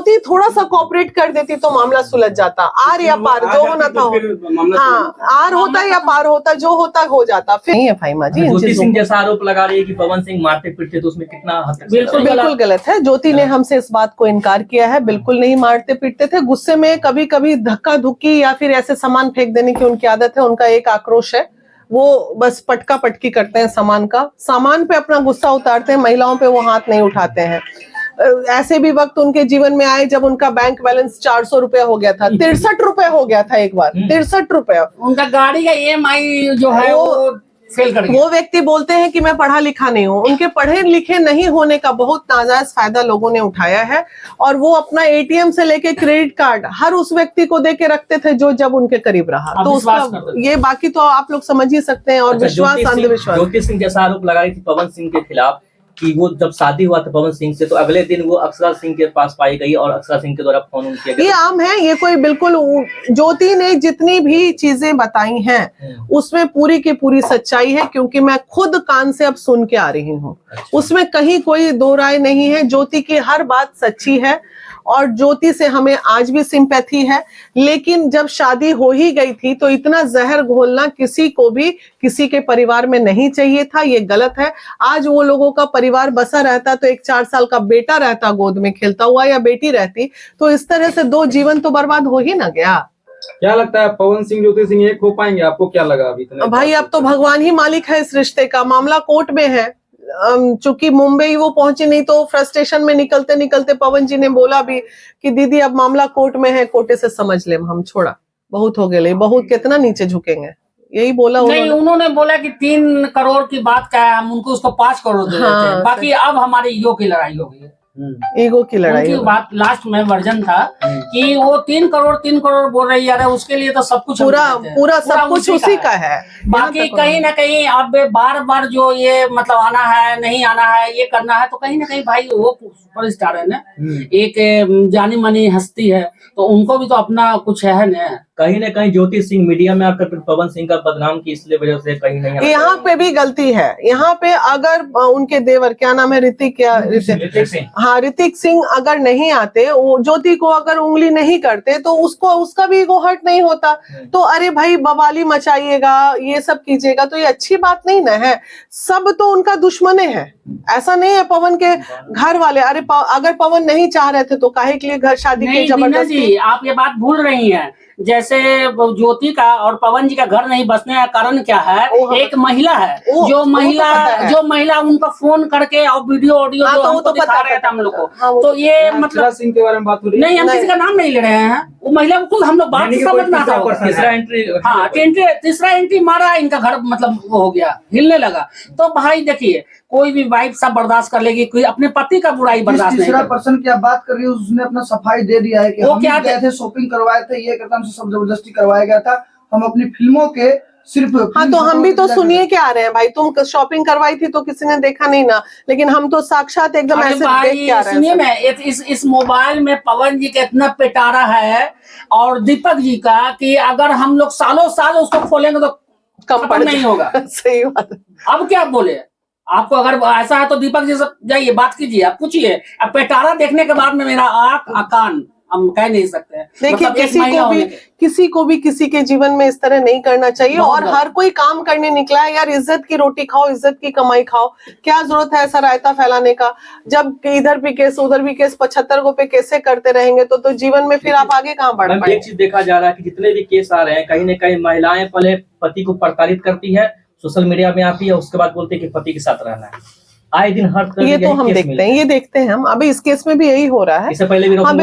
ज्योति थोड़ा सा कोऑपरेट कर देती तो मामला सुलझ जाता। आर या पार जो होना था, हाँ आर होता या पार होता, जो होता हो जाता। फिर नहीं है फाहिमा जी। ज्योति सिंह जैसा आरोप लगा रही है कि पवन सिंह मारते पीटते, तो उसमें कितना हद तक बिल्कुल गलत है। ज्योति ने हमसे इस बात को इनकार किया है, बिल्कुल नहीं मारते पीटते थे। गुस्से में कभी कभी धक्का धुक्की या फिर ऐसे सामान फेंक देने की उनकी आदत है। उनका एक आक्रोश है, वो बस पटका पटकी करते हैं सामान पे अपना गुस्सा उतारते हैं, महिलाओं पे वो हाथ नहीं उठाते हैं। ऐसे भी वक्त उनके जीवन में आए जब उनका बैंक बैलेंस 400 रुपए हो गया था, 63 रुपए हो गया था एक बार, 63 रुपए। उनका गाड़ी का EMI जो है वो फेल कर गया। वो व्यक्ति बोलते हैं कि मैं पढ़ा लिखा नहीं हूँ। उनके पढ़े लिखे नहीं होने का बहुत नाजायज फायदा लोगों ने उठाया है, और वो अपना ATM से लेके क्रेडिट कार्ड हर उस व्यक्ति को दे के रखते थे जो जब उनके करीब रहा। तो उसका ये बाकी तो आप लोग समझ ही सकते हैं। और विश्वास अंधविश्वास। ज्योति सिंह जैसा आरोप लगा रही थी पवन सिंह के खिलाफ कि वो जब शादी हुआ था पवन सिंह से, तो अगले दिन वो अक्षरा सिंह के पास पाई गई और अक्षरा सिंह के द्वारा फोन किया गया। ये आम है, ये कोई बिल्कुल। ज्योति ने जितनी भी चीजें बताई हैं उसमें पूरी की पूरी सच्चाई है, क्योंकि मैं खुद कान से अब सुन के आ रही हूँ। उसमें कहीं कोई दो राय नहीं है। ज्योति की हर बात सच्ची है और ज्योति से हमें आज भी सिंपैथी है। लेकिन जब शादी हो ही गई थी तो इतना जहर घोलना किसी को भी किसी के परिवार में नहीं चाहिए था, ये गलत है। आज वो लोगों का परिवार बसा रहता तो एक 4 साल का बेटा रहता गोद में खेलता हुआ, या बेटी रहती, तो इस तरह से 2 जीवन तो बर्बाद हो ही ना गया। क्या लगता है पवन सिंह ज्योति सिंह एक हो पाएंगे? आपको क्या लगा अभी? भाई अब तो भगवान ही मालिक है इस रिश्ते का। मामला कोर्ट में है। चूंकि मुंबई वो पहुंचे नहीं, तो फ्रस्ट्रेशन में निकलते निकलते पवन जी ने बोला भी कि दीदी अब मामला कोर्ट में है, कोर्टे से समझ ले, हम छोड़ा, बहुत हो गए, बहुत कितना नीचे झुकेंगे, यही बोला। नहीं, उन्होंने बोला कि 3 करोड़ की बात क्या है, हम उनको उसको 5 करोड़ दे देते हैं। बाकी अब हमारी ईगो की लड़ाई हो गई है। ईगो की लड़ाई। उनकी बात लास्ट में वर्जन था कि वो 3 करोड़ बोल रही है, उसके लिए तो सब कुछ पूरा सब कुछ उसी का है। बाकी कहीं ना कहीं अब बार बार जो ये मतलब आना है नहीं आना है, ये करना है, तो कहीं ना कहीं भाई वो सुपरस्टार है ना, एक जानी मानी हस्ती है, तो उनको भी तो अपना कुछ है ना। कहीं ज्योति सिंह मीडिया में आकर पवन सिंह का बदनाम की, इसलिए वजह से कहीं नहीं। यहाँ पे भी गलती है। यहाँ पे अगर उनके देवर, क्या नाम है, ऋतिक सिंह, हाँ ऋतिक सिंह अगर नहीं आते, वो ज्योति को अगर उंगली नहीं करते, तो उसको उसका भी ईगो हर्ट नहीं होता। तो अरे भाई बवाली मचाइएगा, ये सब कीजिएगा, तो ये अच्छी बात नहीं ना है। सब तो उनका दुश्मने है, ऐसा नहीं है पवन के घर वाले। अरे अगर पवन नहीं चाह रहे थे तो काहे के लिए घर शादी की जबरदस्ती? आप ये बात भूल रही हैं। जैसे ज्योति का और पवन जी का घर नहीं बसने का कारण क्या है? एक महिला है, जो महिला उनको फोन करके और वीडियो ऑडियो तो दिखा रहे थे हम लोग को। तो ये मतलब सिंह के बारे में बात हो रही है। नहीं, हम किसी का नाम नहीं ले रहे हैं। वो महिला को खुद हम लोग बात समझना था। तीसरा एंट्री मारा, इनका घर मतलब वो हो गया, हिलने लगा। तो भाई देखिए, कोई भी वाइफ सब बर्दाश्त कर लेगी, कोई अपने पति का बुराई बर्दाश्त नहीं। तीसरा पर्सन की आप बात कर रही हो, उसने अपना सफाई दे दिया है कि हम गए थे, शॉपिंग करवाए थे, ये करता हमसे सब जबरदस्ती करवाया गया था, हम अपनी फिल्मों के सिर्फ। हाँ, तो हम भी तो सुनिए क्या आ रहे हैं भाई। तुम शॉपिंग करवाई थी तो किसी ने देखा नहीं ना, लेकिन हम तो साक्षात एकदम ऐसे देख के आ रहे हैं। सुनिए ना, इस मोबाइल में पवन जी का इतना पिटारा है और दीपक जी का, कि अगर हम लोग सालों साल उसको खोलेंगे तो कम पड़ नहीं होगा। सही बात। अब क्या बोले आपको? अगर ऐसा है तो दीपक जी से जाइए, बात कीजिए, आप पूछिए। अब पेटारा देखने के बाद में मेरा आंख कान हम कह नहीं सकते हैं। देखिए, किसी को भी किसी के जीवन में इस तरह नहीं करना चाहिए। और हर कोई काम करने निकला है यार, इज्जत की रोटी खाओ, इज्जत की कमाई खाओ। क्या जरूरत है ऐसा रायता फैलाने का? जब इधर भी केस उधर भी केस 75 पे कैसे करते रहेंगे तो जीवन में फिर आप आगे कहाँ बढ़ पाएंगे? एक चीज देखा जा रहा है कि जितने भी केस आ रहे हैं, कहीं न कहीं महिलाएं पहले पति को प्रताड़ित करती है, सोशल मीडिया में आती है, उसके बाद बोलते हैं कि पति के साथ रहना है। आए दिन हर तरह ये तो हम देखते हैं, ये देखते हैं हम। अभी इस केस में भी यही हो रहा है। इससे पहले भी वही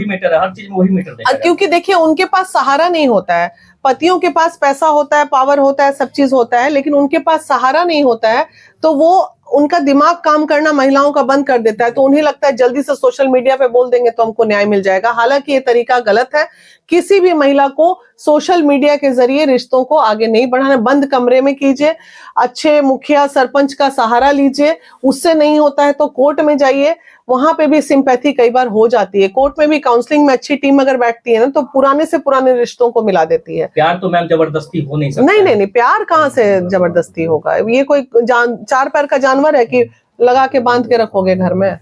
मैटर है, हर चीज में वही मैटर देखा है। क्योंकि देखिए, उनके पास सहारा नहीं होता है। पतियों के पास पैसा होता है, पावर होता है, सब चीज होता है, लेकिन उनके पास सहारा नहीं होता है। तो वो उनका दिमाग काम करना महिलाओं का बंद कर देता है। तो उन्हें लगता है जल्दी से सोशल मीडिया पे बोल देंगे तो हमको न्याय मिल जाएगा। हालांकि ये तरीका गलत है। किसी भी महिला को सोशल मीडिया के जरिए रिश्तों को आगे नहीं बढ़ाना। बंद कमरे में कीजिए, अच्छे मुखिया सरपंच का सहारा लीजिए। उससे नहीं होता है तो कोर्ट में जाइए, वहां पे भी सिंपैथी कई बार हो जाती है। कोर्ट में भी काउंसलिंग में अच्छी टीम अगर बैठती है ना, तो पुराने से पुराने रिश्तों को मिला देती है। प्यार तो मैम जबरदस्ती हो नहीं सकता। नहीं, प्यार कहाँ से जबरदस्ती होगा? ये कोई 4 पैर का जानवर है कि लगा के बांध के रखोगे घर में?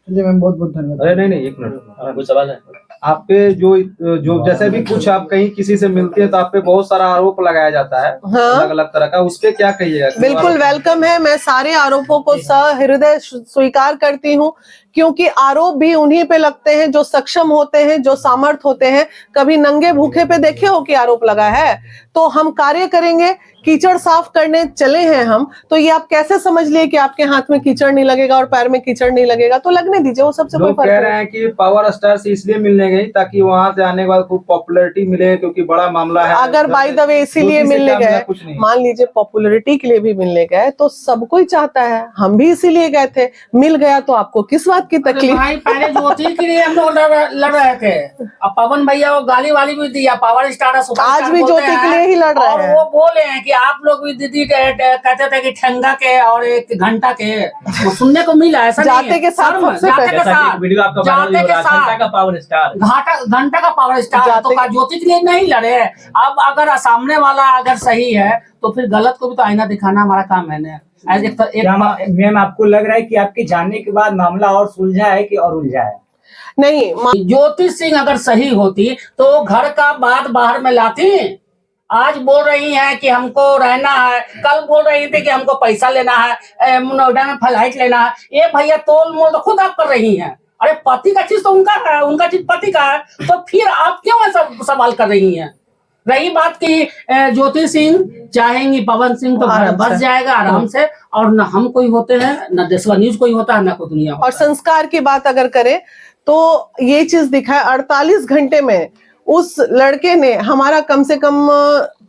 चलिए मैम, बहुत बहुत धन्यवाद। अरे नहीं एक मिनट, कुछ सवाल है? आप पे जो जैसे भी कुछ आप कहीं किसी से मिलती है तो आप पे बहुत सारा आरोप लगाया जाता है, हाँ। अलग अलग तरह का, उस पे क्या कहिएगा? बिल्कुल वेलकम है, मैं सारे आरोपों को सहृदय स्वीकार करती हूँ, क्योंकि आरोप भी उन्हीं पे लगते हैं जो सक्षम होते हैं, जो सामर्थ होते हैं। कभी नंगे भूखे पे देखे हो कि आरोप लगा है? तो हम कार्य करेंगे, कीचड़ साफ करने चले हैं हम, तो ये आप कैसे समझ लिए कि आपके हाथ में कीचड़ नहीं लगेगा और पैर में कीचड़ नहीं लगेगा? तो लगने दीजिए, वो सबसे कोई लोग फर्क कह नहीं। रहे हैं कि पावर स्टार से इसलिए मिलने गई ताकि वहां से आने के बाद खूब पॉपुलैरिटी मिले, क्योंकि बड़ा मामला है। अगर बाय द वे इसीलिए मिलने गए, मान लीजिए पॉपुलैरिटी के लिए भी मिलने गए, तो सब कोई चाहता है, हम भी इसीलिए गए थे। मिल गया तो आपको किस बात की तकलीफ? भाई पहले ज्योति के लिए हम लोग लड़ रहे थे, अब पवन भैया वो गाली वाली भी दिया, पावर स्टार आज भी ज्योति के लिए ही लड़ रहे हैं। और वो बोले हैं कि आप लोग भी दीदी कहते थे कि ठंगा के और एक घंटा के, वो सुनने को मिला। ऐसा जाते के साथ सबसे पहले वीडियो आपका वायरल हो रहा है, घंटा का पावर स्टार, घंटा का पावर स्टार, तो क्या ज्योति के लिए नहीं लड़े? अब अगर सामने वाला अगर सही है तो फिर गलत को भी तो आईना दिखाना हमारा काम है ना। मैम आपको लग रहा है कि आपके जाने के बाद मामला और सुलझा है कि और उलझा है? नहीं, ज्योति सिंह अगर सही होती तो घर का बात बाहर में लाती। आज बोल रही हैं कि हमको रहना है, कल बोल रही थी कि हमको पैसा लेना है, नोएडा में फ्लाइट लेना है। ये भैया तोल मोल तो खुद आप कर रही हैं। अरे पति का चीज तो उनका है, उनका चीज पति का है, तो फिर आप क्यों ऐसा सवाल कर रही हैं? रही बात की ज्योति सिंह चाहेंगी पवन सिंह तो घर बस जाएगा आराम से, और न हम कोई होते हैं, न देशवा न्यूज कोई होता है, न कोई दुनिया होता और संस्कार की बात अगर करें तो ये चीज दिखा है 48 घंटे में उस लड़के ने हमारा कम से कम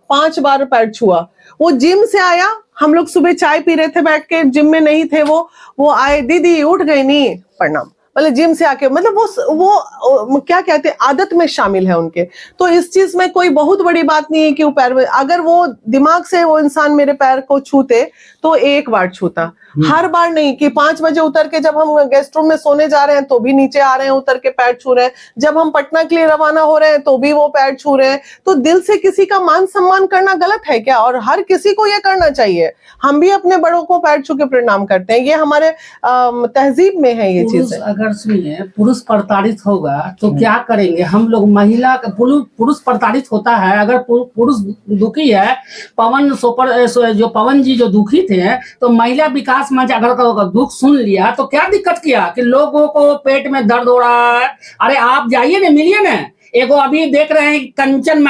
5 बार पैर छुआ। वो जिम से आया, हम लोग सुबह चाय पी रहे थे बैठ के, जिम में नहीं थे वो आए, दीदी उठ गई नहीं, प्रणाम, मतलब जिम से आके, मतलब वो क्या कहते हैं, आदत में शामिल है उनके। तो इस चीज में कोई बहुत बड़ी बात नहीं है कि वो पैर में, अगर वो दिमाग से वो इंसान मेरे पैर को छूते तो एक बार छूता, हर बार नहीं कि 5 बजे उतर के जब हम गेस्ट रूम में सोने जा रहे हैं तो भी नीचे आ रहे हैं, उतर के पैर छू रहे हैं, जब हम पटना के लिए रवाना हो रहे हैं तो भी वो पैर छू रहे हैं। तो दिल से किसी का मान सम्मान करना गलत है क्या? और हर किसी को ये करना चाहिए। हम भी अपने बड़ों को पैर छू के प्रणाम करते हैं, ये हमारे तहजीब में है ये चीज। अगर सुनिए पुरुष प्रताड़ित होगा तो क्या करेंगे हम लोग? महिला पुरुष प्रताड़ित होता है, अगर पुरुष दुखी है, जो पवन जी जो दुखी थे, तो महिला विकास मंच अगर दुख सुन लिया तो क्या दिक्कत किया कि लोगों को पेट में दर्द हो रहा है? अरे आप जाइए ना, मिलिए ना। एगो अभी देख रहे हैं कंचन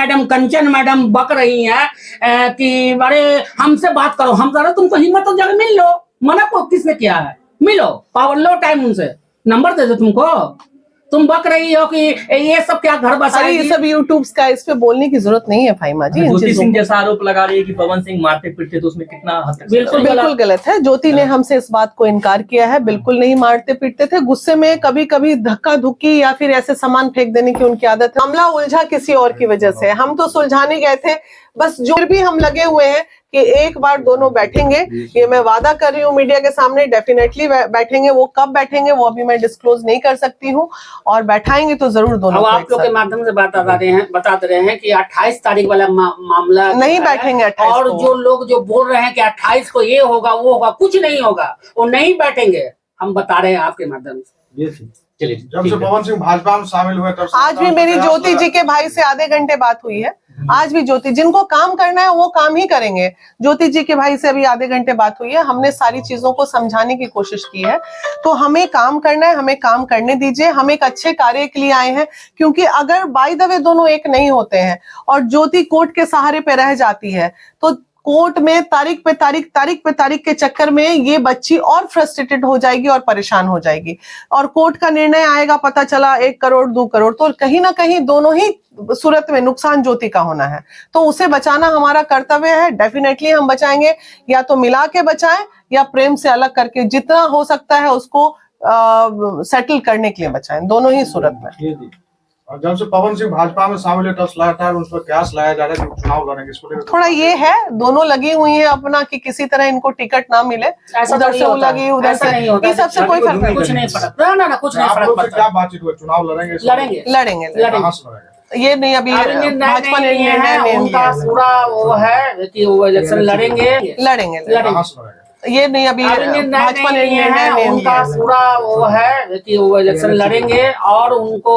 मैडम बक रही हैं कि अरे हमसे बात करो, हम करो, तुमको हिम्मत तो जगह मिल लो, मना को किसने किया है? मिलो, पावर लो, टाइम उनसे नंबर दे दो तुमको। तुम बक रही हो कि ये सब क्या घर बसाएगी? ये सब यूट्यूब का, इस पे बोलने की जरूरत नहीं है फाइमा जी। ज्योति सिंह जैसा आरोप लगा रही है कि पवन सिंह मारते पीटते, तो उसमें कितना हद तक बिल्कुल गलत है। ज्योति ने हमसे इस बात को इनकार किया है, बिल्कुल नहीं मारते पीटते थे। गुस्से में कभी कभी धक्का धुक्की या फिर ऐसे सामान फेंक देने की उनकी आदत है। मामला उलझा किसी और की वजह से, हम तो सुलझाने गए थे बस। जो भी हम लगे हुए हैं कि एक बार दोनों बैठेंगे, ये मैं वादा कर रही हूँ मीडिया के सामने, डेफिनेटली बैठेंगे। वो कब बैठेंगे वो अभी मैं डिस्क्लोज नहीं कर सकती हूँ, और बैठाएंगे तो जरूर दोनों। अब आप लोग के माध्यम से बता दे रहे हैं कि 28 तारीख वाला मामला नहीं बैठेंगे 28 और जो लोग जो बोल रहे हैं कि 28 को ये होगा वो होगा, कुछ नहीं होगा, वो नहीं बैठेंगे। हम बता रहे हैं आपके माध्यम से। चलिए, जब से पवन सिंह भाजपा में शामिल हुए तब आज भी मेरी ज्योति जी के भाई से आधे घंटे बात हुई है। आज भी ज्योति, जिनको काम करना है वो काम ही करेंगे। ज्योति जी के भाई से अभी आधे घंटे बात हुई है, हमने सारी चीजों को समझाने की कोशिश की है। तो हमें काम करना है, हमें काम करने दीजिए। हम एक अच्छे कार्य के लिए आए हैं, क्योंकि अगर बाय द वे दोनों एक नहीं होते हैं और ज्योति कोर्ट के सहारे पे रह जाती है, तो कोर्ट में तारीख पे तारीख के चक्कर में ये बच्ची और फ्रस्ट्रेटेड हो जाएगी और परेशान हो जाएगी, और कोर्ट का निर्णय आएगा, पता चला 1 करोड़ 2 करोड़, तो कहीं ना कहीं दोनों ही सूरत में नुकसान ज्योति का होना है। तो उसे बचाना हमारा कर्तव्य है, डेफिनेटली हम बचाएंगे। या तो मिला के बचाएं या प्रेम से अलग करके, जितना हो सकता है उसको सेटल करने के लिए बचाएं, दोनों ही सूरत में। और जब से पवन सिंह भाजपा में शामिल है तब लगातार उस पर कयास लाया जा रहा है कि चुनाव लड़ेंगे, इसको लेकर थोड़ा ये है, दोनों लगी हुई है अपना कि किसी तरह इनको टिकट ना मिले, उधर से वो लगी, उधर से, ये सबसे कोई फर्क नहीं, कुछ नहीं फर्क, ना कुछ नहीं फर्क पड़ता। क्या बातचीत हुई? चुनाव लड़ेंगे ये नहीं, अभी भाजपा ने उनका पूरा वो है कि वो इलेक्शन लड़ेंगे। लड़ेंगे। ये नहीं अभी भाजपा ने निर्णय नहीं उनका लिया। पूरा वो है कि वो इलेक्शन लड़ेंगे और उनको